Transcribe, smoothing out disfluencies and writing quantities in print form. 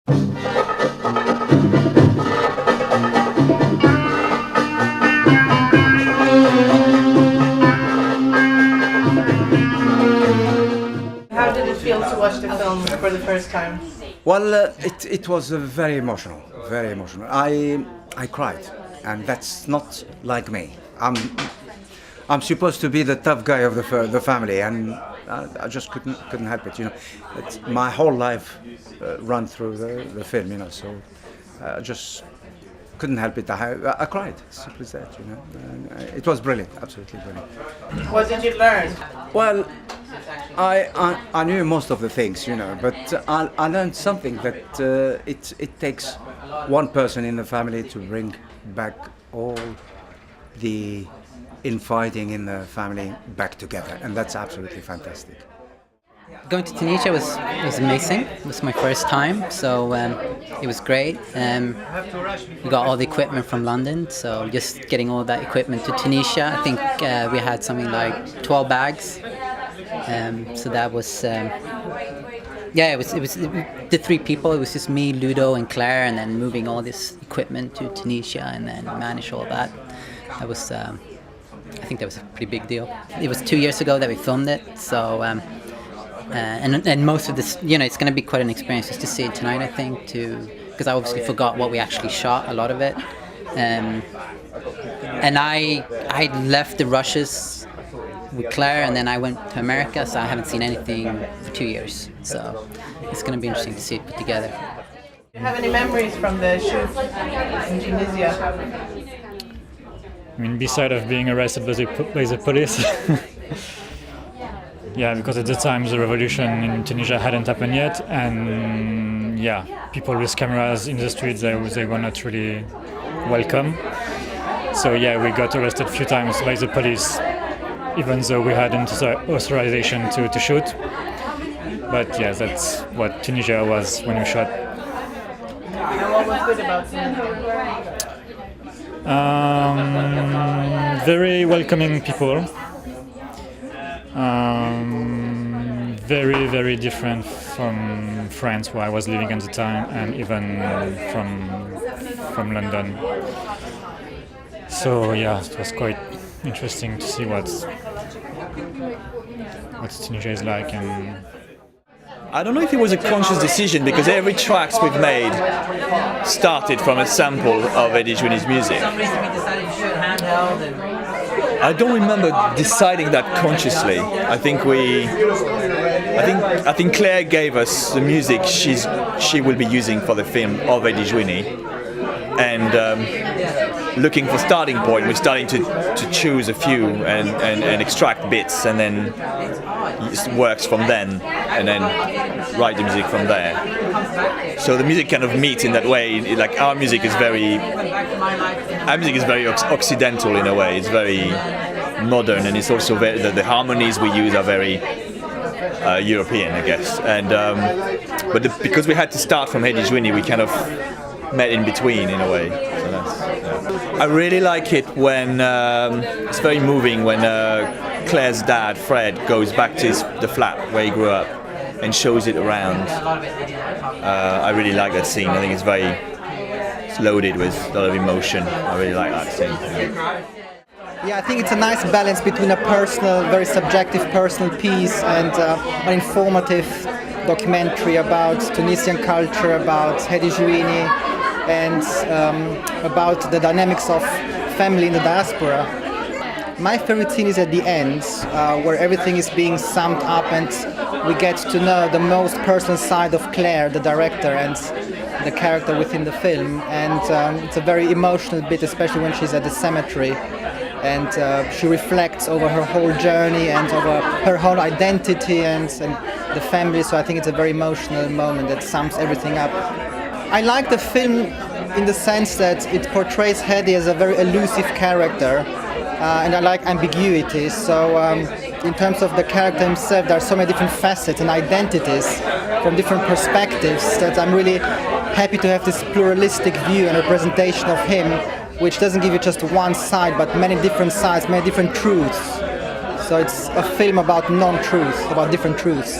How did it feel to watch the film for the first time? Well, it was very emotional, very emotional. I cried, and that's not like me. I'm supposed to be the tough guy of the family, and I just couldn't help it. You know, my whole life run through the film. You know, so I just couldn't help it. I cried. Simply that. You know, and it was brilliant, absolutely brilliant. What did you learn? Well, I knew most of the things, you know, but I learned something that it takes one person in the family to bring back all the infighting in the family back together, and that's absolutely fantastic. Going to Tunisia was amazing. It was my first time, so it was great. We got all the equipment from London, so just getting all that equipment to Tunisia. I think we had something like 12 bags. So that was, it was the three people. It was just me, Ludo, and Claire, and then moving all this equipment to Tunisia and then manage all that. That was, I think that was a pretty big deal. It was 2 years ago that we filmed it, so and most of this, you know, it's going to be quite an experience just to see it tonight. I think because I obviously forgot what we actually shot, a lot of it, and I left the rushes with Claire, and then I went to America, so I haven't seen anything for 2 years. So it's going to be interesting to see it put together. Do you have any memories from the shoot in Tunisia? I mean, beside of being arrested by the police. Yeah, because at the time the revolution in Tunisia hadn't happened yet, and yeah, people with cameras in the streets, they were not really welcome. So yeah, we got arrested a few times by the police, even though we hadn't authorization to shoot. But yeah, that's what Tunisia was when we shot. And what was good about Tunisia? Very welcoming people. Very, very different from France, where I was living at the time, and even from London. So yeah, it was quite interesting to see what Tunisia is like. And I don't know if it was a conscious decision, because every tracks we've made started from a sample of Hedi Jouini's music. I don't remember deciding that consciously. I think Claire gave us the music she will be using for the film of Hedi Jouini, and looking for starting point, we're starting to choose a few and extract bits, and then it works from then, and then write the music from there. So the music kind of meets in that way. Like our music is very occidental in a way. It's very modern, and it's also very, the harmonies we use are very European, I guess. And because we had to start from Hedi Jouini, we kind of met in between in a way. So that's, yeah. I really like it when it's very moving when Claire's dad, Fred, goes back to the flat where he grew up and shows it around. I really like that scene. I think it's loaded with a lot of emotion. I really like that scene. Yeah, I think it's a nice balance between a personal, very subjective personal piece and an informative documentary about Tunisian culture, about Hedi Jouini, and about the dynamics of family in the diaspora. My favorite scene is at the end, where everything is being summed up and we get to know the most personal side of Claire, the director, and the character within the film. And it's a very emotional bit, especially when she's at the cemetery. And she reflects over her whole journey and over her whole identity and the family. So I think it's a very emotional moment that sums everything up. I like the film in the sense that it portrays Hedi as a very elusive character. And I like ambiguity, so in terms of the character himself, there are so many different facets and identities from different perspectives that I'm really happy to have this pluralistic view and representation of him, which doesn't give you just one side, but many different sides, many different truths. So it's a film about non-truth, about different truths.